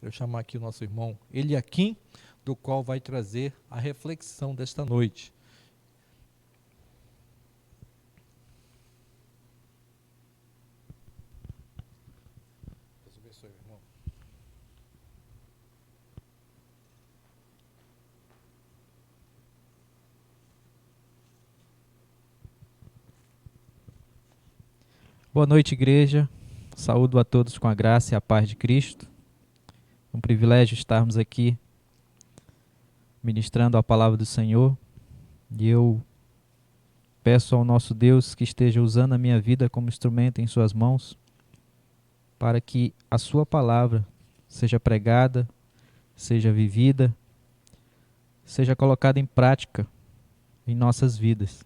Quero chamar aqui o nosso irmão Eliakim, do qual vai trazer a reflexão desta noite. Deus abençoe, irmão. Boa noite, igreja. Saúdo a todos com a graça e a paz de Cristo. É um privilégio estarmos aqui ministrando a palavra do Senhor. E eu peço ao nosso Deus que esteja usando a minha vida como instrumento em suas mãos, para que a sua palavra seja pregada, seja vivida, seja colocada em prática em nossas vidas.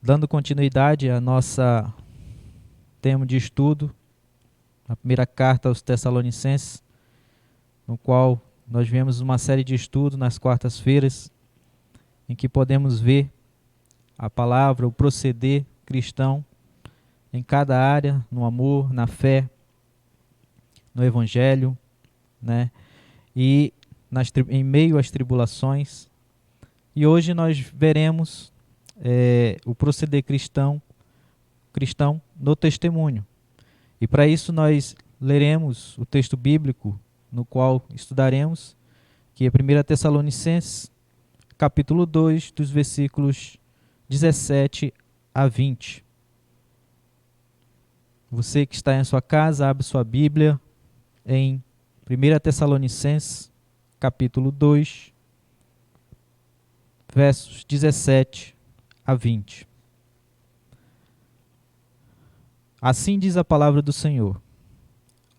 Dando continuidade à nossa tema de estudo, a primeira carta aos Tessalonicenses, no qual nós vemos uma série de estudos nas quartas-feiras, em que podemos ver a palavra, o proceder cristão em cada área, no amor, na fé, no evangelho, né? E em meio às tribulações. E hoje nós veremos o proceder cristão no testemunho. E para isso nós leremos o texto bíblico no qual estudaremos, que é 1 Tessalonicenses, capítulo 2, dos versículos 17 a 20. Você que está em sua casa, abre sua Bíblia em 1 Tessalonicenses, capítulo 2, versos 17 a 20. Assim diz a palavra do Senhor.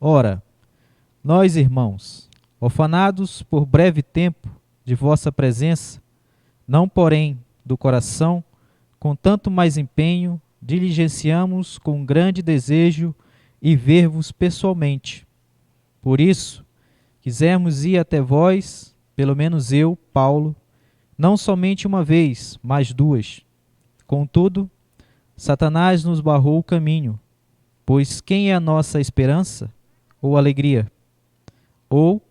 Ora, nós, irmãos, orfanados por breve tempo de vossa presença, não porém do coração, com tanto mais empenho, diligenciamos com grande desejo e ver-vos pessoalmente. Por isso, quisemos ir até vós, pelo menos eu, Paulo, não somente uma vez, mas duas. Contudo, Satanás nos barrou o caminho, pois quem é a nossa esperança ou alegria? Ou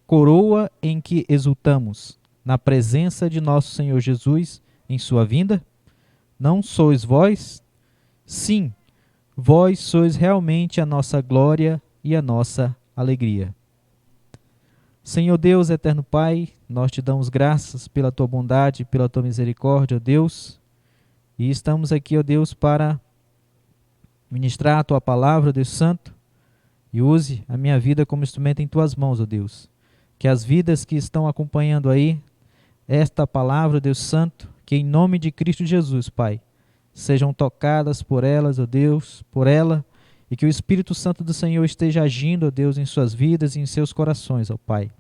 coroa em que exultamos na presença de nosso Senhor Jesus em sua vinda? Não sois vós? Sim, vós sois realmente a nossa glória e a nossa alegria. Senhor Deus, eterno Pai, nós te damos graças pela tua bondade, pela tua misericórdia, ó Deus, e estamos aqui, ó Deus, para ministrar a tua palavra, Deus Santo, e use a minha vida como instrumento em tuas mãos, ó Deus. Que as vidas que estão acompanhando aí esta palavra, Deus Santo, que em nome de Cristo Jesus, Pai, sejam tocadas por elas, ó Deus, por ela, e que o Espírito Santo do Senhor esteja agindo, ó Deus, em suas vidas e em seus corações, ó Pai.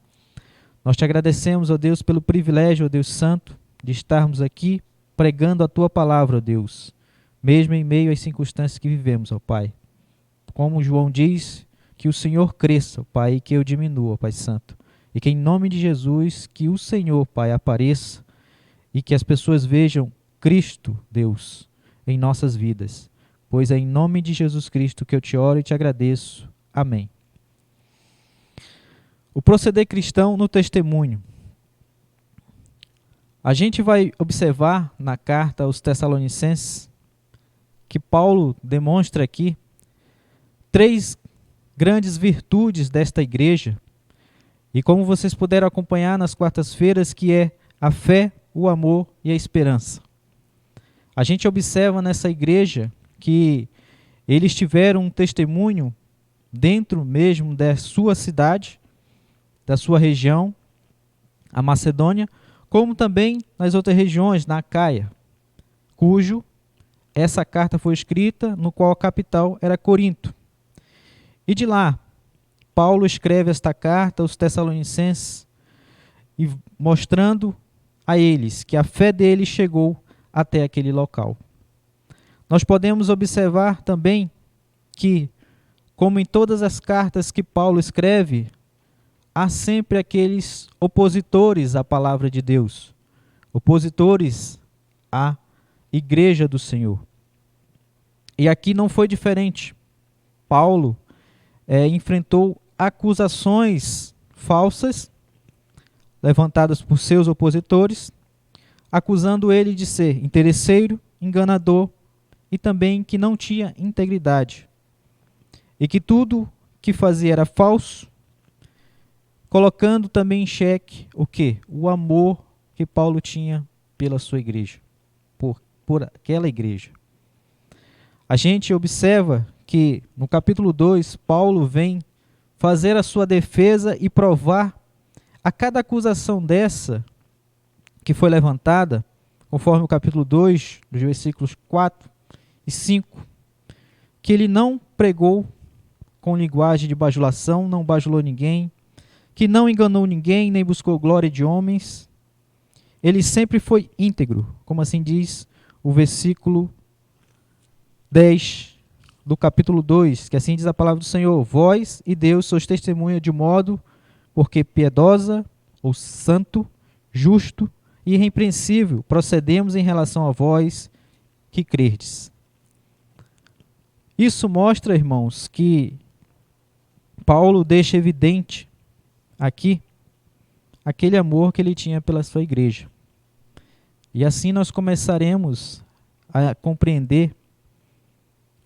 Nós te agradecemos, ó Deus, pelo privilégio, ó Deus Santo, de estarmos aqui pregando a tua palavra, ó Deus, mesmo em meio às circunstâncias que vivemos, ó Pai. Como João diz, que o Senhor cresça, ó Pai, e que eu diminua, ó Pai Santo. E que em nome de Jesus, que o Senhor, Pai, apareça e que as pessoas vejam Cristo, Deus, em nossas vidas. Pois é em nome de Jesus Cristo que eu te oro e te agradeço. Amém. O proceder cristão no testemunho. A gente vai observar na carta aos Tessalonicenses que Paulo demonstra aqui 3 grandes virtudes desta igreja, e como vocês puderam acompanhar nas quartas-feiras, que é a fé, o amor e a esperança. A gente observa nessa igreja que eles tiveram um testemunho dentro mesmo da sua cidade, da sua região, a Macedônia, como também nas outras regiões, na Acaia, cujo essa carta foi escrita, no qual a capital era Corinto. E de lá, Paulo escreve esta carta aos Tessalonicenses, e mostrando a eles que a fé deles chegou até aquele local. Nós podemos observar também que, como em todas as cartas que Paulo escreve, há sempre aqueles opositores à palavra de Deus, opositores à igreja do Senhor. E aqui não foi diferente. Paulo, enfrentou acusações falsas levantadas por seus opositores, acusando ele de ser interesseiro, enganador e também que não tinha integridade. E que tudo que fazia era falso, colocando também em xeque o quê? O amor que Paulo tinha pela sua igreja, por aquela igreja. A gente observa que no capítulo 2, Paulo vem fazer a sua defesa e provar a cada acusação dessa que foi levantada, conforme o capítulo 2, dos versículos 4 e 5, que ele não pregou com linguagem de bajulação, não bajulou ninguém, que não enganou ninguém, nem buscou glória de homens. Ele sempre foi íntegro, como assim diz o versículo 10 do capítulo 2, que assim diz a palavra do Senhor: vós e Deus sois testemunha de modo, porque piedosa, ou santo, justo e irrepreensível procedemos em relação a vós que crerdes. Isso mostra, irmãos, que Paulo deixa evidente aqui aquele amor que ele tinha pela sua igreja. E assim nós começaremos a compreender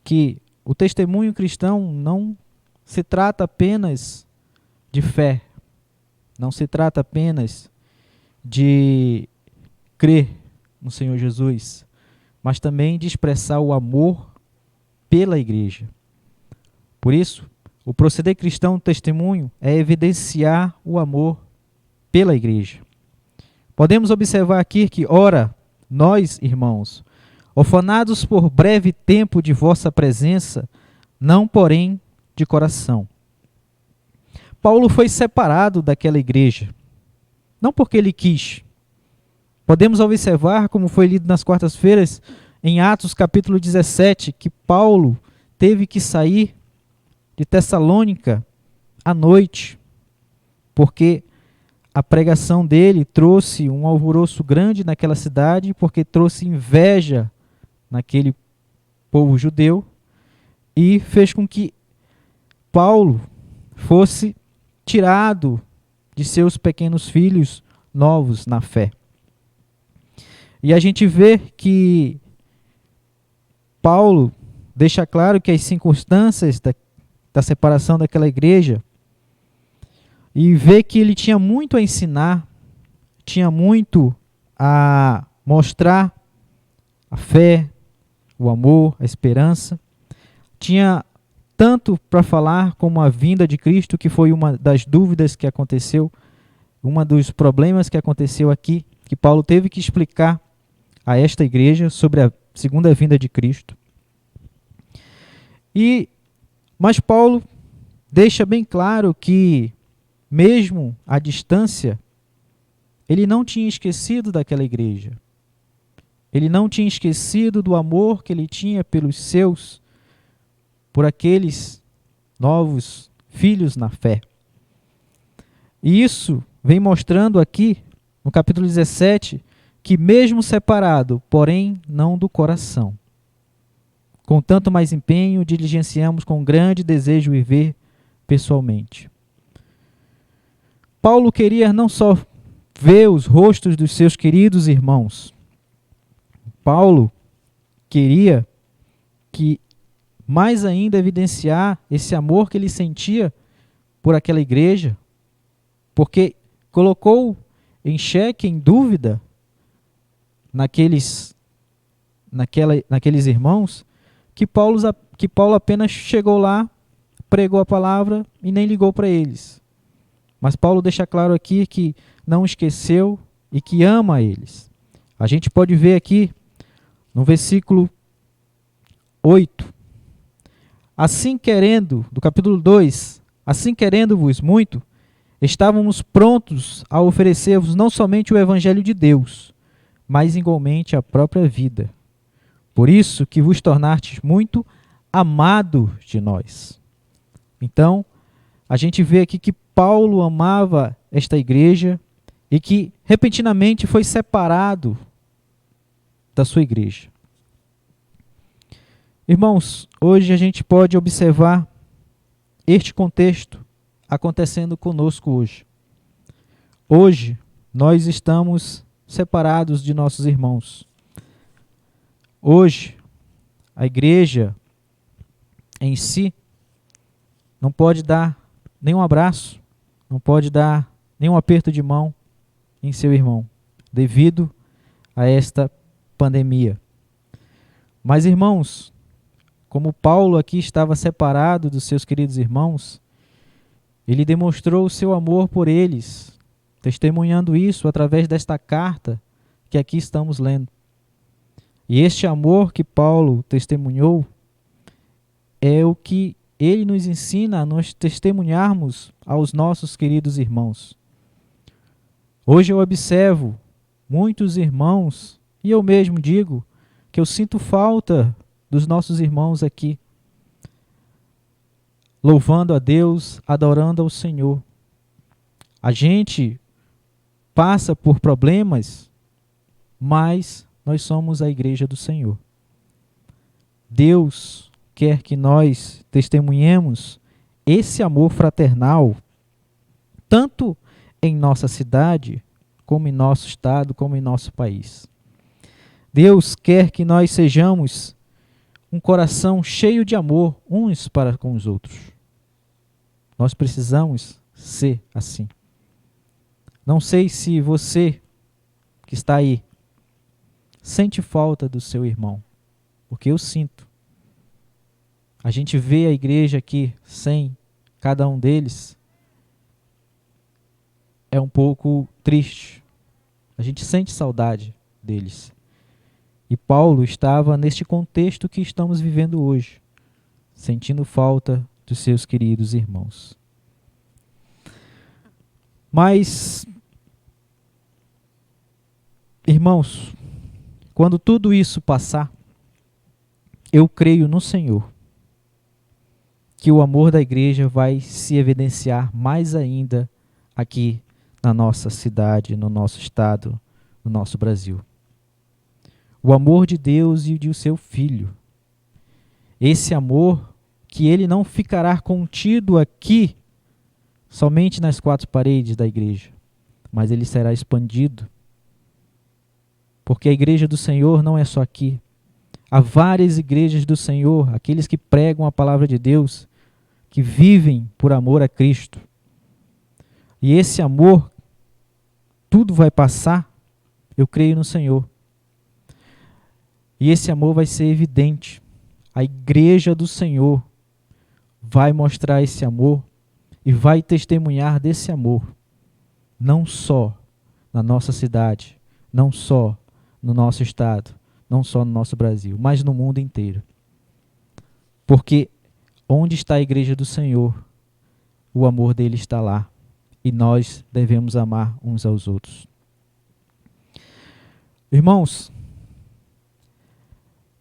que o testemunho cristão não se trata apenas de fé, não se trata apenas de crer no Senhor Jesus, mas também de expressar o amor pela igreja. Por isso, o proceder cristão do testemunho é evidenciar o amor pela igreja. Podemos observar aqui que, ora, nós, irmãos, orfanados por breve tempo de vossa presença, não porém de coração. Paulo foi separado daquela igreja, não porque ele quis. Podemos observar, como foi lido nas quartas-feiras, em Atos capítulo 17, que Paulo teve que sair de Tessalônica à noite, porque a pregação dele trouxe um alvoroço grande naquela cidade, porque trouxe inveja naquele povo judeu e fez com que Paulo fosse tirado de seus pequenos filhos novos na fé. E a gente vê que Paulo deixa claro que as circunstâncias da separação daquela igreja, e vê que ele tinha muito a ensinar, tinha muito a mostrar a fé, o amor, a esperança. Tinha tanto para falar como a vinda de Cristo, que foi uma das dúvidas que aconteceu, um dos problemas que aconteceu aqui, que Paulo teve que explicar a esta igreja sobre a segunda vinda de Cristo. Mas Paulo deixa bem claro que, mesmo à distância, ele não tinha esquecido daquela igreja. Ele não tinha esquecido do amor que ele tinha pelos seus, por aqueles novos filhos na fé. E isso vem mostrando aqui, no capítulo 17, que mesmo separado, porém não do coração, com tanto mais empenho, diligenciamos com grande desejo viver pessoalmente. Paulo queria não só ver os rostos dos seus queridos irmãos. Paulo queria que mais ainda evidenciar esse amor que ele sentia por aquela igreja, porque colocou em xeque, em dúvida, naqueles irmãos, que Paulo apenas chegou lá, pregou a palavra e nem ligou para eles. Mas Paulo deixa claro aqui que não esqueceu e que ama eles. A gente pode ver aqui no versículo 8. Assim querendo, do capítulo 2, assim querendo-vos muito, estávamos prontos a oferecer-vos não somente o evangelho de Deus, mas igualmente a própria vida. Por isso que vos tornastes muito amados de nós. Então, a gente vê aqui que Paulo amava esta igreja e que repentinamente foi separado da sua igreja. Irmãos, hoje a gente pode observar este contexto acontecendo conosco hoje. Hoje, nós estamos separados de nossos irmãos. Hoje, a igreja em si não pode dar nenhum abraço, não pode dar nenhum aperto de mão em seu irmão, devido a esta pandemia. Mas, irmãos, como Paulo aqui estava separado dos seus queridos irmãos, ele demonstrou o seu amor por eles, testemunhando isso através desta carta que aqui estamos lendo. E este amor que Paulo testemunhou é o que ele nos ensina a nós testemunharmos aos nossos queridos irmãos. Hoje eu observo muitos irmãos, e eu mesmo digo que eu sinto falta dos nossos irmãos aqui, louvando a Deus, adorando ao Senhor. A gente passa por problemas, mas nós somos a igreja do Senhor. Deus quer que nós testemunhemos esse amor fraternal, tanto em nossa cidade, como em nosso estado, como em nosso país. Deus quer que nós sejamos um coração cheio de amor uns para com os outros. Nós precisamos ser assim. Não sei se você que está aí sente falta do seu irmão, porque eu sinto. A gente vê a igreja aqui sem cada um deles, é um pouco triste. A gente sente saudade deles. E Paulo estava neste contexto que estamos vivendo hoje, sentindo falta dos seus queridos irmãos. Mas, irmãos, quando tudo isso passar, eu creio no Senhor que o amor da igreja vai se evidenciar mais ainda aqui na nossa cidade, no nosso estado, no nosso Brasil. O amor de Deus e de seu Filho. Esse amor que ele não ficará contido aqui, somente nas quatro paredes da igreja, mas ele será expandido. Porque a igreja do Senhor não é só aqui. Há várias igrejas do Senhor, aqueles que pregam a palavra de Deus, que vivem por amor a Cristo. E esse amor, tudo vai passar, eu creio no Senhor. E esse amor vai ser evidente. A igreja do Senhor vai mostrar esse amor e vai testemunhar desse amor, não só na nossa cidade, não só no nosso estado, não só no nosso Brasil, mas no mundo inteiro. Porque onde está a igreja do Senhor, o amor dele está lá. E nós devemos amar uns aos outros. Irmãos,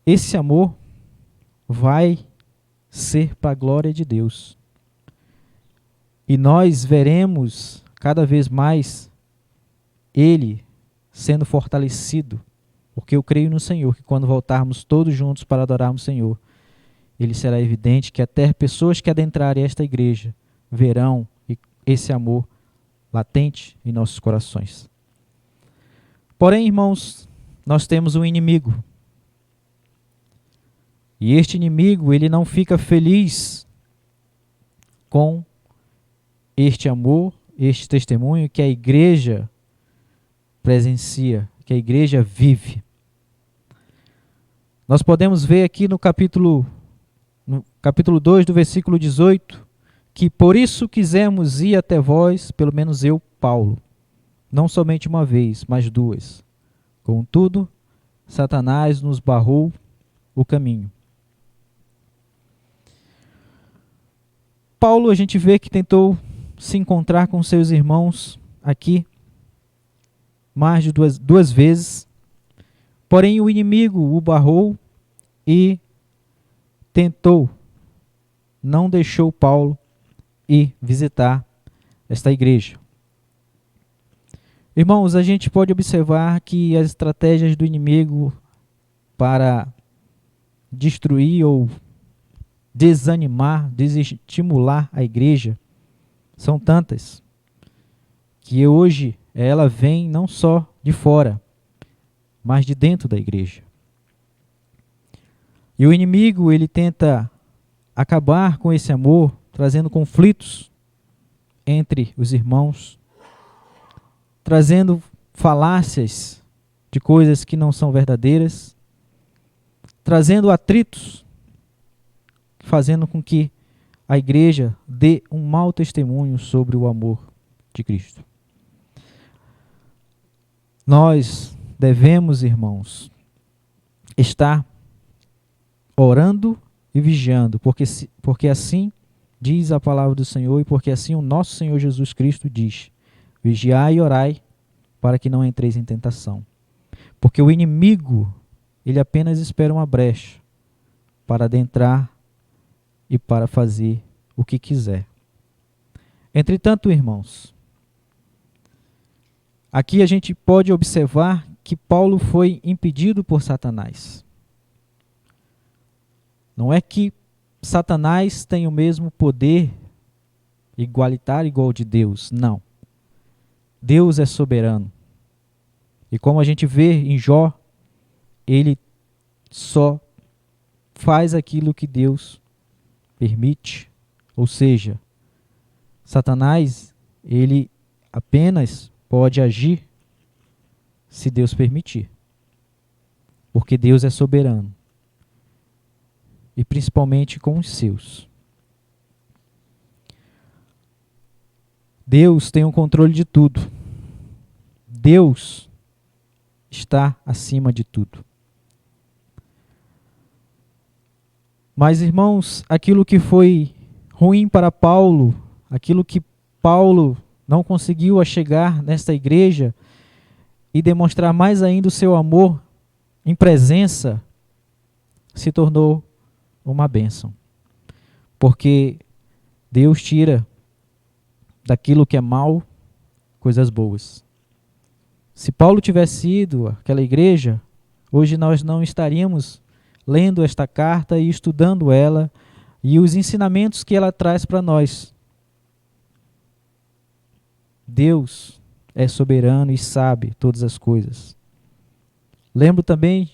esse amor vai ser para a glória de Deus. E nós veremos cada vez mais ele sendo fortalecido, porque eu creio no Senhor, que quando voltarmos todos juntos para adorarmos o Senhor, ele será evidente que até pessoas que adentrarem esta igreja verão esse amor latente em nossos corações. Porém, irmãos, nós temos um inimigo. E este inimigo, ele não fica feliz com este amor, este testemunho que a igreja presencia, que a igreja vive. Nós podemos ver aqui no capítulo 2, do versículo 18, que por isso quisemos ir até vós, pelo menos eu, Paulo, não somente uma vez, mas duas. Contudo, Satanás nos barrou o caminho. Paulo, a gente vê que tentou se encontrar com seus irmãos aqui mais de duas vezes, porém o inimigo o barrou e tentou, não deixou Paulo ir visitar esta igreja. Irmãos, a gente pode observar que as estratégias do inimigo para destruir ou desanimar, desestimular a igreja são tantas que hoje ela vem não só de fora, mas de dentro da igreja. E o inimigo, ele tenta acabar com esse amor, trazendo conflitos entre os irmãos, trazendo falácias de coisas que não são verdadeiras, trazendo atritos, fazendo com que a igreja dê um mau testemunho sobre o amor de Cristo. Nós devemos, irmãos, estar orando e vigiando, porque assim diz a palavra do Senhor e porque assim o nosso Senhor Jesus Cristo diz: vigiai e orai para que não entreis em tentação. Porque o inimigo, ele apenas espera uma brecha para adentrar e para fazer o que quiser. Entretanto, irmãos, aqui a gente pode observar que Paulo foi impedido por Satanás. Não é que Satanás tem o mesmo poder igualitário igual ao de Deus, não. Deus é soberano. E como a gente vê em Jó, ele só faz aquilo que Deus permite. Ou seja, Satanás, ele apenas pode agir se Deus permitir. Porque Deus é soberano. E principalmente com os seus. Deus tem o controle de tudo. Deus está acima de tudo. Mas, irmãos, aquilo que foi ruim para Paulo, aquilo que Paulo não conseguiu chegar nesta igreja e demonstrar mais ainda o seu amor em presença, se tornou uma bênção. Porque Deus tira daquilo que é mal coisas boas. Se Paulo tivesse ido àquela igreja, hoje nós não estaríamos lendo esta carta e estudando ela e os ensinamentos que ela traz para nós. Deus é soberano e sabe todas as coisas. Lembro também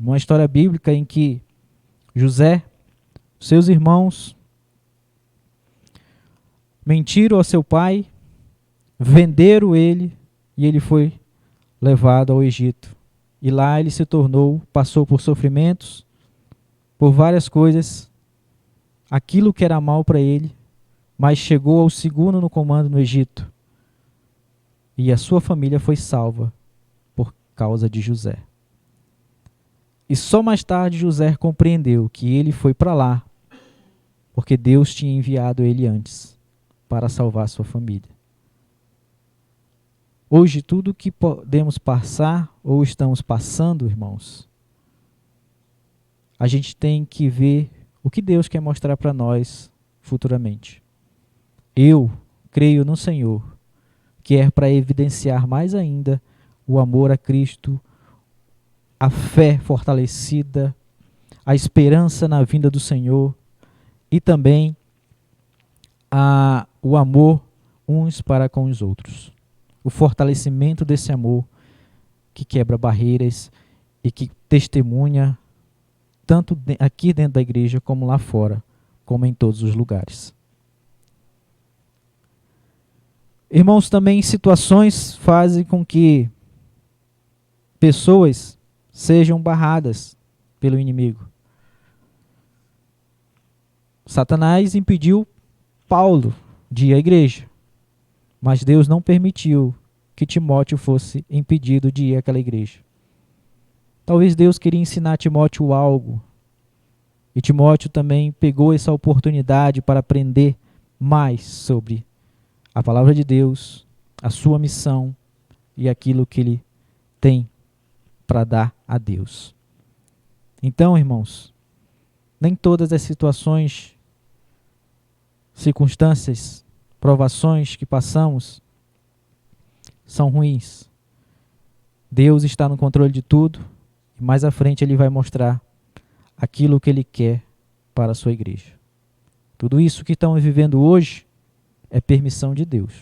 uma história bíblica em que José, seus irmãos, mentiram ao seu pai, venderam ele e ele foi levado ao Egito. E lá ele se tornou, passou por sofrimentos, por várias coisas, aquilo que era mal para ele, mas chegou ao segundo no comando no Egito. E a sua família foi salva por causa de José. E só mais tarde José compreendeu que ele foi para lá porque Deus tinha enviado ele antes para salvar sua família. Hoje, tudo que podemos passar ou estamos passando, irmãos, a gente tem que ver o que Deus quer mostrar para nós futuramente. Eu creio no Senhor, que é para evidenciar mais ainda o amor a Cristo, a fé fortalecida, a esperança na vinda do Senhor e também o amor uns para com os outros. O fortalecimento desse amor que quebra barreiras e que testemunha tanto aqui dentro da igreja como lá fora, como em todos os lugares. Irmãos, também situações fazem com que pessoas sejam barradas pelo inimigo. Satanás impediu Paulo de ir à igreja, mas Deus não permitiu que Timóteo fosse impedido de ir àquela igreja. Talvez Deus queria ensinar a Timóteo algo, e Timóteo também pegou essa oportunidade para aprender mais sobre a palavra de Deus, a sua missão e aquilo que ele tem para dar a Deus. Então, irmãos, nem todas as situações, circunstâncias, provações que passamos são ruins. Deus está no controle de tudo e mais à frente ele vai mostrar aquilo que ele quer para a sua igreja. Tudo isso que estamos vivendo hoje é permissão de Deus.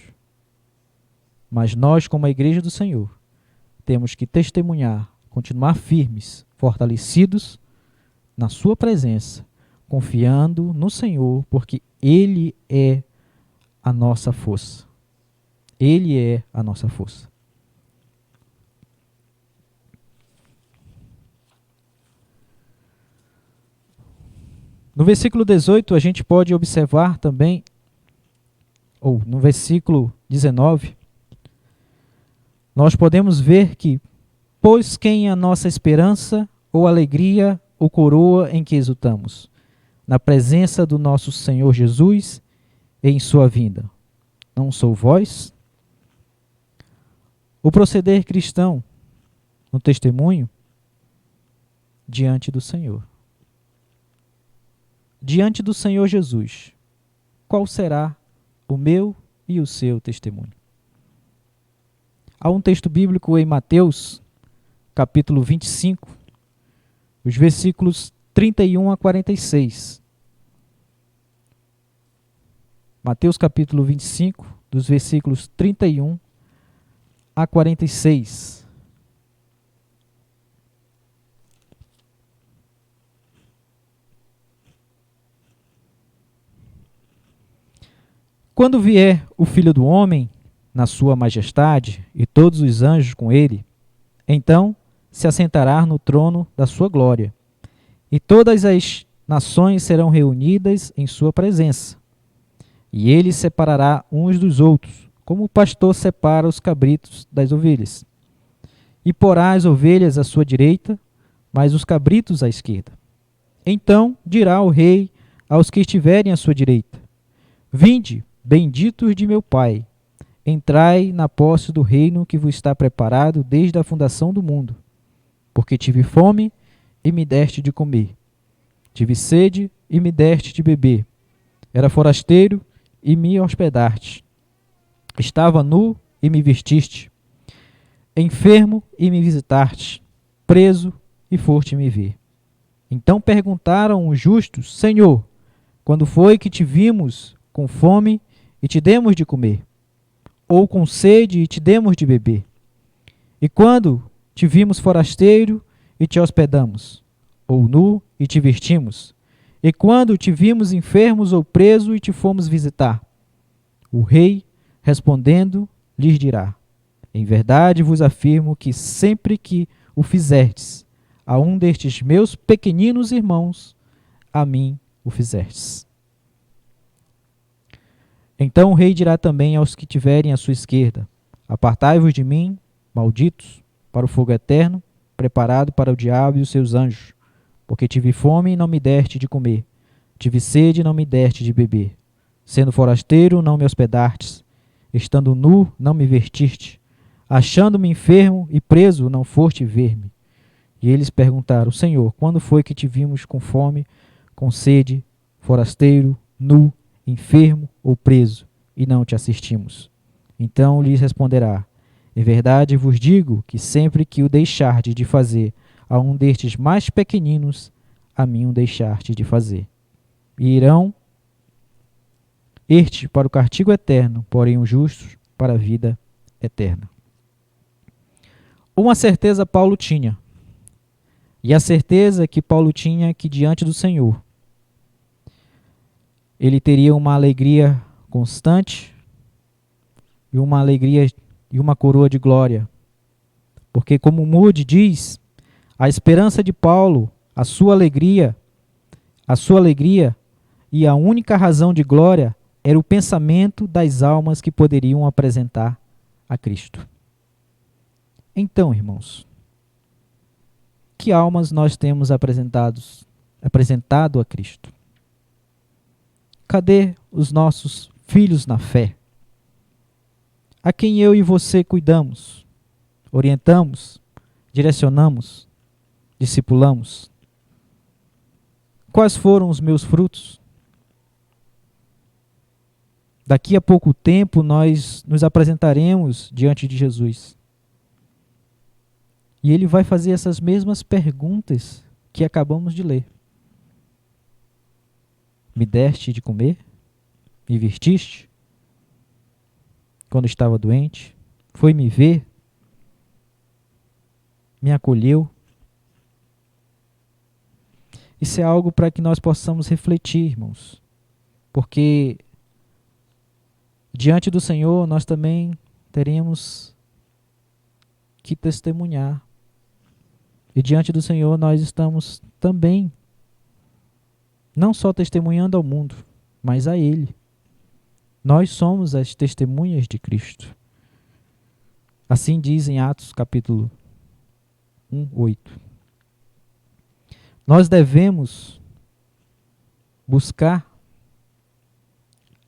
Mas nós, como a igreja do Senhor, temos que testemunhar, continuar firmes, fortalecidos na sua presença, confiando no Senhor, porque Ele é a nossa força. Ele é a nossa força. No versículo 18, a gente pode observar também, ou no versículo 19, nós podemos ver que, pois quem é a nossa esperança, ou alegria, ou coroa em que exultamos, na presença do nosso Senhor Jesus e em sua vinda. Não sou vós? O proceder cristão no testemunho diante do Senhor. Diante do Senhor Jesus, qual será o meu e o seu testemunho? Há um texto bíblico em Mateus, capítulo 25, os versículos 31 a 46. Mateus capítulo 25, dos versículos 31 a 46. Quando vier o Filho do Homem, na sua majestade, e todos os anjos com ele, então se assentará no trono da sua glória, e todas as nações serão reunidas em sua presença. E ele separará uns dos outros, como o pastor separa os cabritos das ovelhas. E porá as ovelhas à sua direita, mas os cabritos à esquerda. Então dirá o rei aos que estiverem à sua direita: Vinde, benditos de meu Pai, entrai na posse do reino que vos está preparado desde a fundação do mundo. Porque tive fome e me deste de comer. Tive sede e me deste de beber. Era forasteiro e me hospedaste. Estava nu e me vestiste. Enfermo e me visitaste. Preso e foste me ver. Então perguntaram os justos: Senhor, quando foi que te vimos com fome e te demos de comer? Ou com sede e te demos de beber? E quando te vimos forasteiro e te hospedamos? Ou nu e te vestimos? E quando te vimos enfermos ou preso e te fomos visitar? O rei, respondendo, lhes dirá: Em verdade vos afirmo que sempre que o fizerdes a um destes meus pequeninos irmãos, a mim o fizerdes. Então o rei dirá também aos que tiverem à sua esquerda: Apartai-vos de mim, malditos, para o fogo eterno, preparado para o diabo e os seus anjos. Porque tive fome e não me deste de comer, tive sede e não me deste de beber. Sendo forasteiro, não me hospedastes, estando nu, não me vestiste, achando-me enfermo e preso, não foste ver-me. E eles perguntaram: Senhor, quando foi que te vimos com fome, com sede, forasteiro, nu, enfermo ou preso, e não te assistimos? Então lhes responderá: Em verdade vos digo que sempre que o deixardes de fazer a um destes mais pequeninos, a mim o deixaste de fazer. E irão este para o castigo eterno, porém os justos para a vida eterna. Uma certeza Paulo tinha, e a certeza que Paulo tinha que diante do Senhor ele teria uma alegria constante e uma alegria e uma coroa de glória. Porque, como Moody diz, a esperança de Paulo, a sua alegria e a única razão de glória era o pensamento das almas que poderiam apresentar a Cristo. Então, irmãos, que almas nós temos apresentado a Cristo? Cadê os nossos filhos na fé? A quem eu e você cuidamos, orientamos, direcionamos, discipulamos? Quais foram os meus frutos? Daqui a pouco tempo nós nos apresentaremos diante de Jesus. E ele vai fazer essas mesmas perguntas que acabamos de ler. Me deste de comer? Me vestiste? Quando estava doente? Foi me ver? Me acolheu? Isso é algo para que nós possamos refletir, irmãos. Porque diante do Senhor nós também teremos que testemunhar. E diante do Senhor nós estamos também não só testemunhando ao mundo, mas a Ele. Nós somos as testemunhas de Cristo. Assim diz em Atos capítulo 1:8. Nós devemos buscar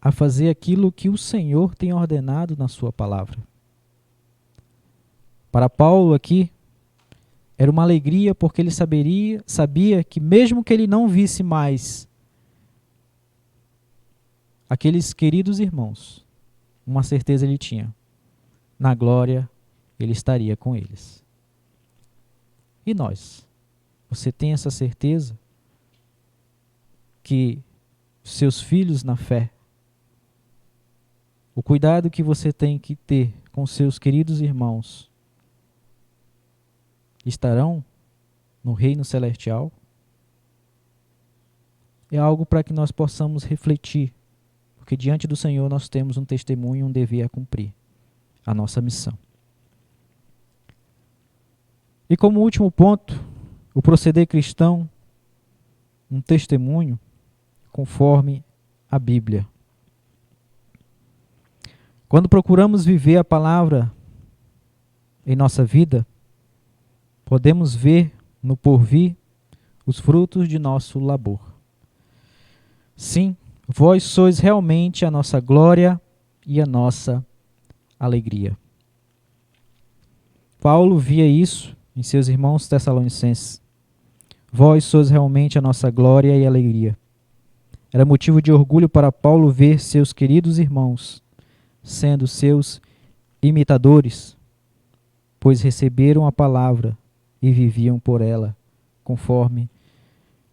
a fazer aquilo que o Senhor tem ordenado na sua palavra. Para Paulo aqui, era uma alegria porque ele sabia que mesmo que ele não visse mais aqueles queridos irmãos, uma certeza ele tinha: na glória ele estaria com eles. E nós? Você tem essa certeza que seus filhos na fé, o cuidado que você tem que ter com seus queridos irmãos, estarão no reino celestial? É algo para que nós possamos refletir, porque diante do Senhor nós temos um testemunho e um dever a cumprir, a nossa missão. E como último ponto, o proceder cristão, um testemunho conforme a Bíblia. Quando procuramos viver a palavra em nossa vida, podemos ver no porvir os frutos de nosso labor. Sim, vós sois realmente a nossa glória e a nossa alegria. Paulo via isso em seus irmãos tessalonicenses. Vós sois realmente a nossa glória e alegria. Era motivo de orgulho para Paulo ver seus queridos irmãos sendo seus imitadores, pois receberam a palavra e viviam por ela, conforme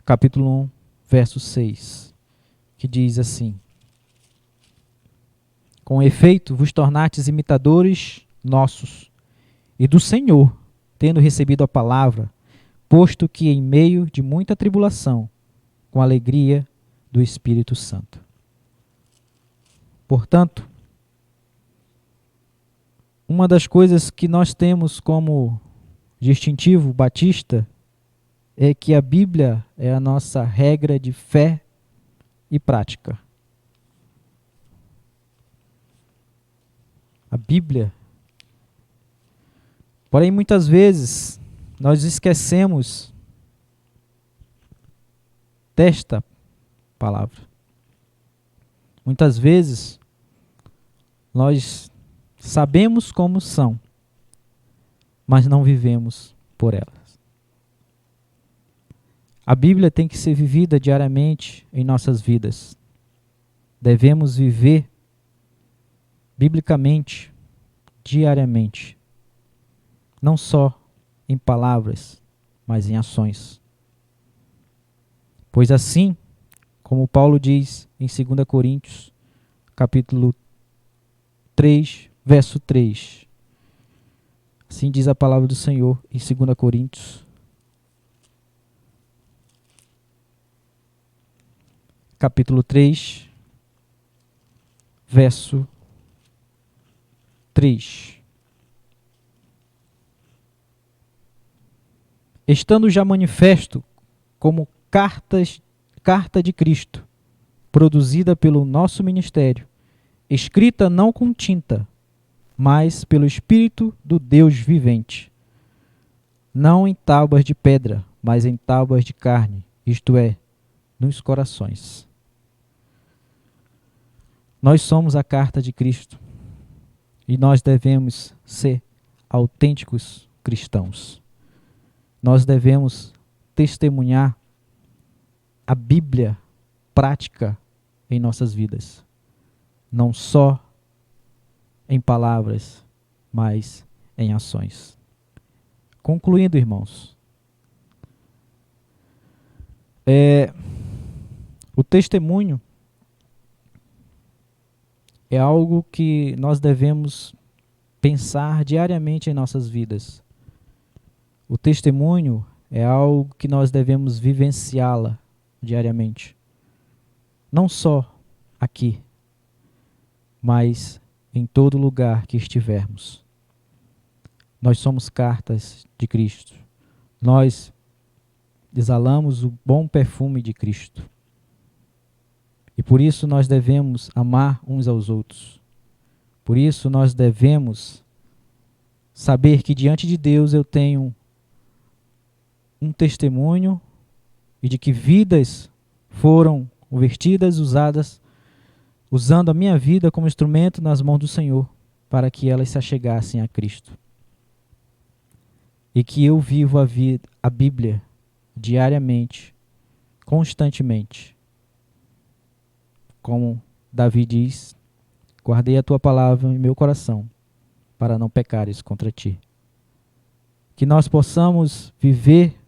capítulo 1, verso 6, que diz assim: com efeito, vos tornastes imitadores nossos e do Senhor, tendo recebido a palavra, posto que em meio de muita tribulação, com alegria do Espírito Santo. Portanto, uma das coisas que nós temos como distintivo batista é que a Bíblia é a nossa regra de fé e prática. A Bíblia. Porém, muitas vezes, nós esquecemos desta palavra. Muitas vezes, nós sabemos como são, mas não vivemos por elas. A Bíblia tem que ser vivida diariamente em nossas vidas. Devemos viver biblicamente, diariamente. Não só em palavras, mas em ações. Pois assim, como Paulo diz em 2 Coríntios, capítulo 3, verso 3. Assim diz a palavra do Senhor em 2 Coríntios, capítulo 3, verso 3. Estando já manifesto como carta de Cristo, produzida pelo nosso ministério, escrita não com tinta, mas pelo Espírito do Deus vivente, não em tábuas de pedra, mas em tábuas de carne, isto é, nos corações. Nós somos a carta de Cristo e nós devemos ser autênticos cristãos. Nós devemos testemunhar a Bíblia prática em nossas vidas, não só em palavras, mas em ações. Concluindo, irmãos, O testemunho é algo que nós devemos pensar diariamente em nossas vidas. O testemunho é algo que nós devemos vivenciá-la diariamente. Não só aqui, mas em todo lugar que estivermos. Nós somos cartas de Cristo. Nós exalamos o bom perfume de Cristo. E por isso nós devemos amar uns aos outros. Por isso nós devemos saber que diante de Deus eu tenho um testemunho e de que vidas foram convertidas, usadas, usando a minha vida como instrumento nas mãos do Senhor, para que elas se achegassem a Cristo. E que eu vivo a Bíblia diariamente, constantemente. Como Davi diz, guardei a tua palavra em meu coração, para não pecares contra ti. Que nós possamos viver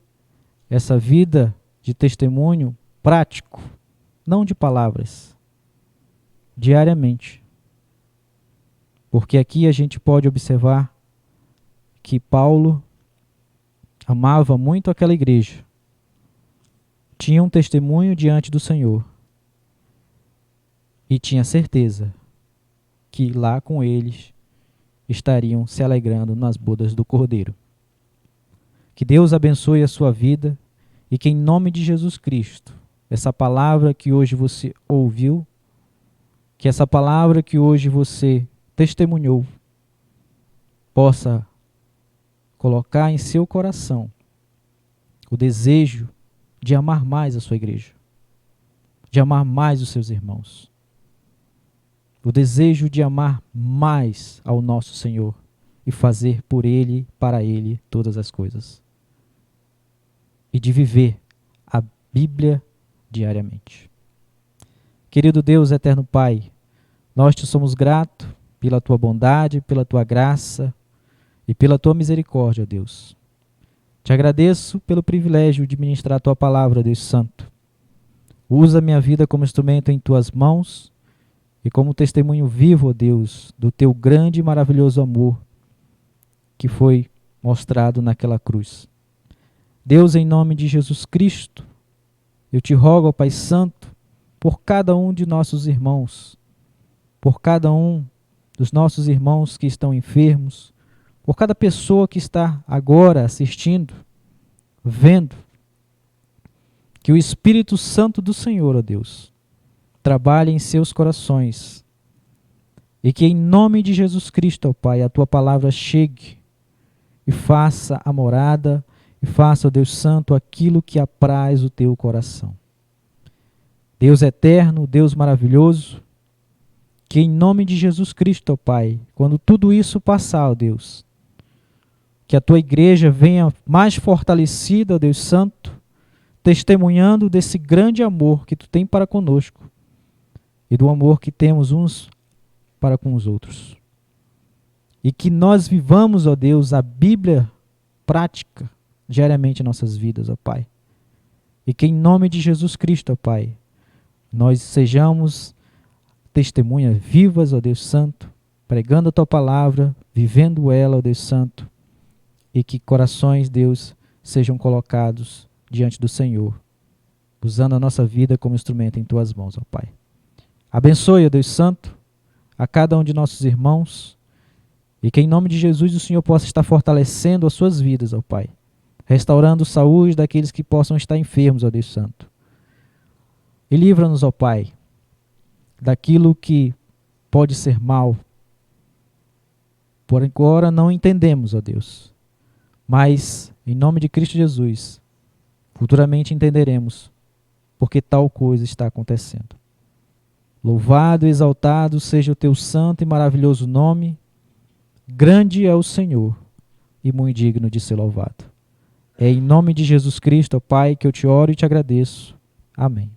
essa vida de testemunho prático, não de palavras, diariamente. Porque aqui a gente pode observar que Paulo amava muito aquela igreja, tinha um testemunho diante do Senhor e tinha certeza que lá com eles estariam se alegrando nas bodas do Cordeiro. Que Deus abençoe a sua vida e que em nome de Jesus Cristo, essa palavra que hoje você ouviu, que essa palavra que hoje você testemunhou, possa colocar em seu coração o desejo de amar mais a sua igreja, de amar mais os seus irmãos, o desejo de amar mais ao nosso Senhor e fazer por Ele, para Ele, todas as coisas. E de viver a Bíblia diariamente. Querido Deus, eterno Pai, nós te somos gratos pela tua bondade, pela tua graça e pela tua misericórdia, Deus. Te agradeço pelo privilégio de ministrar a tua palavra, Deus Santo. Usa minha vida como instrumento em tuas mãos e como testemunho vivo, ó Deus, do teu grande e maravilhoso amor que foi mostrado naquela cruz. Deus, em nome de Jesus Cristo, eu te rogo, ó Pai Santo, por cada um de nossos irmãos, por cada um dos nossos irmãos que estão enfermos, por cada pessoa que está agora assistindo, vendo, que o Espírito Santo do Senhor, ó Deus, trabalhe em seus corações e que em nome de Jesus Cristo, ó Pai, a tua palavra chegue e faça a morada e faça, ó Deus Santo, aquilo que apraz o teu coração. Deus eterno, Deus maravilhoso, que em nome de Jesus Cristo, ó Pai, quando tudo isso passar, ó Deus, que a tua igreja venha mais fortalecida, ó Deus Santo, testemunhando desse grande amor que tu tem para conosco e do amor que temos uns para com os outros. E que nós vivamos, ó Deus, a Bíblia prática diariamente em nossas vidas, ó Pai. E que em nome de Jesus Cristo, ó Pai, nós sejamos testemunhas vivas, ó Deus Santo, pregando a tua palavra, vivendo ela, ó Deus Santo, e que corações, Deus, sejam colocados diante do Senhor, usando a nossa vida como instrumento em tuas mãos, ó Pai. Abençoe, ó Deus Santo, a cada um de nossos irmãos, e que em nome de Jesus o Senhor possa estar fortalecendo as suas vidas, ó Pai, restaurando saúde daqueles que possam estar enfermos, ó Deus Santo. E livra-nos, ó Pai, daquilo que pode ser mal. Por agora não entendemos, ó Deus, mas em nome de Cristo Jesus, futuramente entenderemos porque tal coisa está acontecendo. Louvado e exaltado seja o teu santo e maravilhoso nome. Grande é o Senhor e muito digno de ser louvado. É em nome de Jesus Cristo, ó Pai, que eu te oro e te agradeço. Amém.